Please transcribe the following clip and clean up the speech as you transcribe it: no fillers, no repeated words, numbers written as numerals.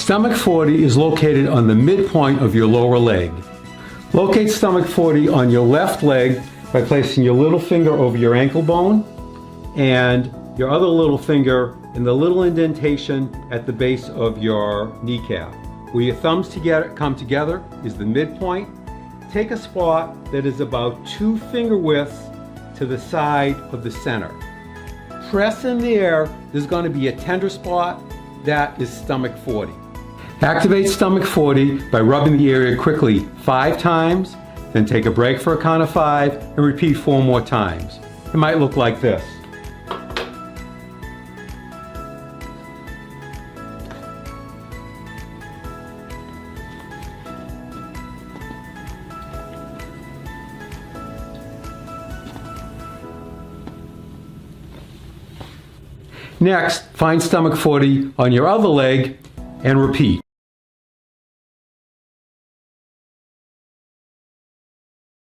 Stomach 40 is located on the midpoint of your lower leg. Locate stomach 40 on your left leg by placing your little finger over your ankle bone and your other little finger in the little indentation at the base of your kneecap. Where your thumbs come together is the midpoint. Take a spot that is about 2 finger widths to the side of the center. Press in there. There's going to be a tender spot. That is stomach 40. Activate stomach 40 by rubbing the area quickly 5 times, then take a break for a count of 5 and repeat 4 more times. It might look like this. Next, find stomach 40 on your other leg and repeat.